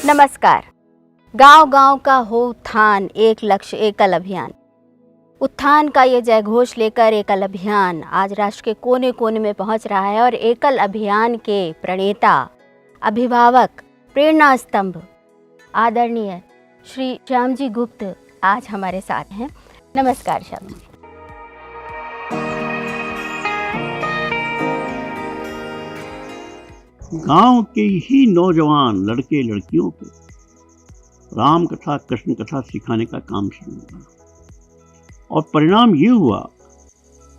नमस्कार। गांव गांव का हो उत्थान, एक लक्ष्य एकल अभियान। उत्थान का ये जय घोष लेकर एकल अभियान आज राष्ट्र के कोने कोने में पहुंच रहा है और एकल अभियान के प्रणेता, अभिभावक, प्रेरणा स्तंभ आदरणीय श्री श्याम जी गुप्त आज हमारे साथ हैं। नमस्कार श्याम जी। गांव के ही नौजवान लड़के लड़कियों को राम कथा कृष्ण कथा सिखाने का काम शुरू हुआ और परिणाम ये हुआ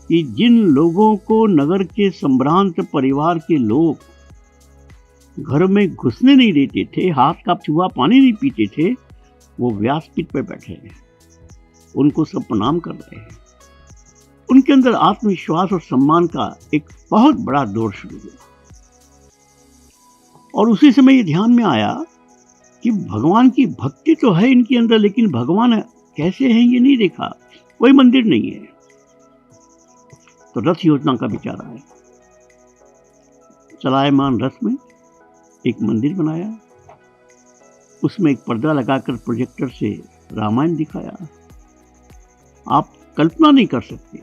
कि जिन लोगों को नगर के संभ्रांत परिवार के लोग घर में घुसने नहीं देते थे, हाथ का चूहा पानी नहीं पीते थे, वो व्यासपीठ पर बैठे हैं, उनको सब प्रणाम कर रहे हैं। उनके अंदर आत्मविश्वास और सम्मान का एक बहुत बड़ा दौर शुरू हुआ और उसी समय ये ध्यान में आया कि भगवान की भक्ति तो है इनके अंदर, लेकिन भगवान कैसे हैं ये नहीं देखा, कोई मंदिर नहीं है। तो रथ योजना का विचार आया। चलायमान रथ में एक मंदिर बनाया, उसमें एक पर्दा लगाकर प्रोजेक्टर से रामायण दिखाया। आप कल्पना नहीं कर सकते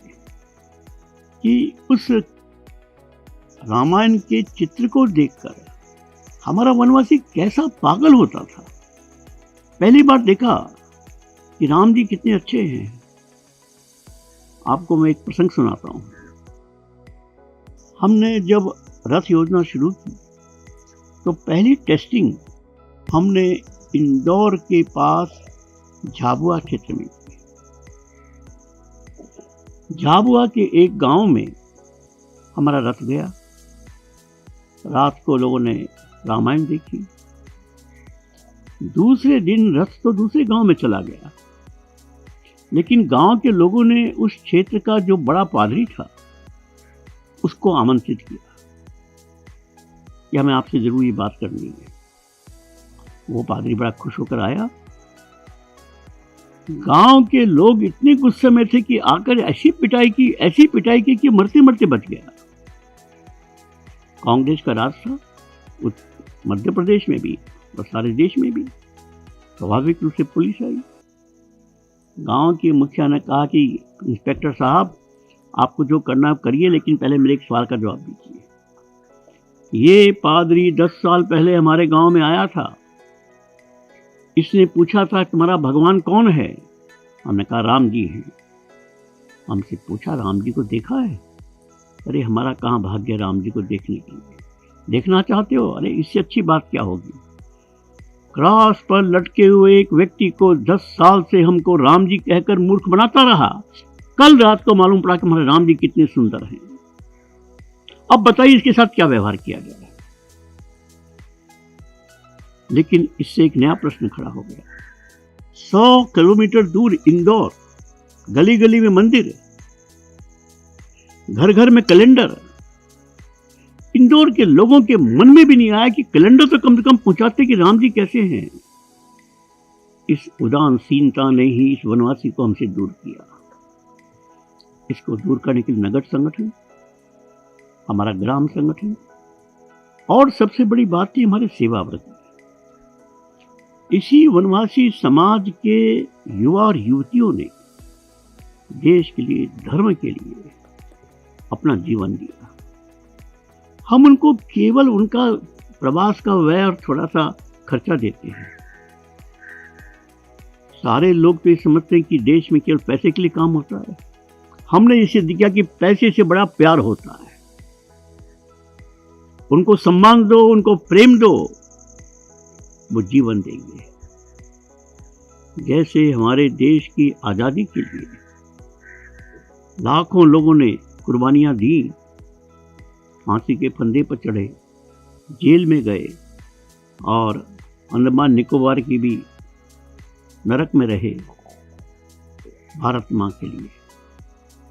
कि उस रामायण के चित्र को देखकर हमारा वनवासी कैसा पागल होता था। पहली बार देखा कि राम जी कितने अच्छे हैं। आपको मैं एक प्रसंग सुनाता हूं। हमने जब रथ योजना शुरू की तो पहली टेस्टिंग हमने इंदौर के पास झाबुआ क्षेत्र में की। झाबुआ के एक गांव में हमारा रथ गया। रात को लोगों ने रामायण देखी। दूसरे दिन रथ तो दूसरे गांव में चला गया, लेकिन गांव के लोगों ने उस क्षेत्र का जो बड़ा पादरी था उसको आमंत्रित किया कि हमें आपसे जरूर ये बात करनी है। वो पादरी बड़ा खुश होकर आया। गांव के लोग इतने गुस्से में थे कि आकर ऐसी पिटाई की कि मरते मरते बच गया। कांग्रेस का राज था मध्य प्रदेश में भी और सारे देश में भी। स्वाभाविक रूप से पुलिस आई। गांव के मुखिया ने कहा कि इंस्पेक्टर साहब, आपको जो करना है करिए, लेकिन पहले मेरे एक सवाल का जवाब दीजिए। ये पादरी 10 साल पहले हमारे गांव में आया था। इसने पूछा था तुम्हारा भगवान कौन है? हमने कहा राम जी हैं। हमसे पूछा राम जी को देखा है? अरे हमारा कहाँ भाग्य राम जी को देखने के लिए। देखना चाहते हो? अरे इससे अच्छी बात क्या होगी। क्रॉस पर लटके हुए एक व्यक्ति को 10 साल से हमको राम जी कहकर मूर्ख बनाता रहा। कल रात को मालूम पड़ा कि हमारे राम जी कितने सुंदर हैं। अब बताइए इसके साथ क्या व्यवहार किया गया। लेकिन इससे एक नया प्रश्न खड़ा हो गया। 100 किलोमीटर दूर इंदौर, गली गली में मंदिर, घर घर में कैलेंडर। इंदौर के लोगों के मन में भी नहीं आया कि कैलेंडर तो कम से कम पूछाते कि राम जी कैसे हैं। इस उदासीनता ने ही इस वनवासी को हमसे दूर किया। इसको दूर करने के लिए नगर संगठन, हमारा ग्राम संगठन और सबसे बड़ी बात थी हमारे सेवाव्रत। इसी वनवासी समाज के युवा और युवतियों ने देश के लिए, धर्म के लिए अपना जीवन दिया। हम उनको केवल उनका प्रवास का व्यय और थोड़ा सा खर्चा देते हैं। सारे लोग तो ये समझते हैं कि देश में केवल पैसे के लिए काम होता है। हमने इसे दिखा कि पैसे से बड़ा प्यार होता है। उनको सम्मान दो, उनको प्रेम दो, वो जीवन देंगे। जैसे हमारे देश की आजादी के लिए लाखों लोगों ने कुर्बानियां दी, फांसी के फंदे पर चढ़े, जेल में गए और अंडमान निकोबार की भी नरक में रहे भारत मां के लिए।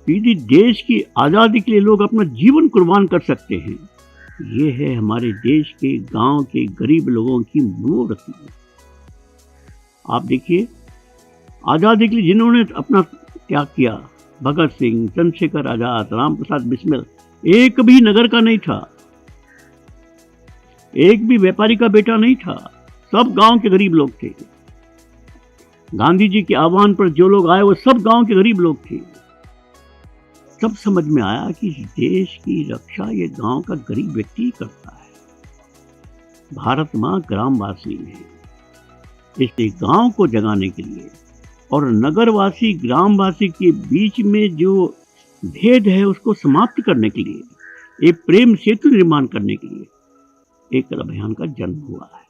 यदि देश की आज़ादी के लिए लोग अपना जीवन कुर्बान कर सकते हैं, ये है हमारे देश के गांव के गरीब लोगों की मनोवृत्ति। आप देखिए, आज़ादी के लिए जिन्होंने अपना त्याग किया, भगत सिंह, चंद्रशेखर आजाद, राम प्रसाद बिस्मिल, एक भी नगर का नहीं था, एक भी व्यापारी का बेटा नहीं था। सब गांव के गरीब लोग थे। गांधी जी के आह्वान पर जो लोग आए वो सब गांव के गरीब लोग थे। तब समझ में आया कि इस देश की रक्षा ये गांव का गरीब व्यक्ति ही करता है। भारत मां ग्रामवासी है, इसलिए गांव को जगाने के लिए और नगरवासी ग्रामवासी के बीच में जो भेद है उसको समाप्त करने के लिए, एक प्रेम सेतु निर्माण करने के लिए एकल अभियान का जन्म हुआ है।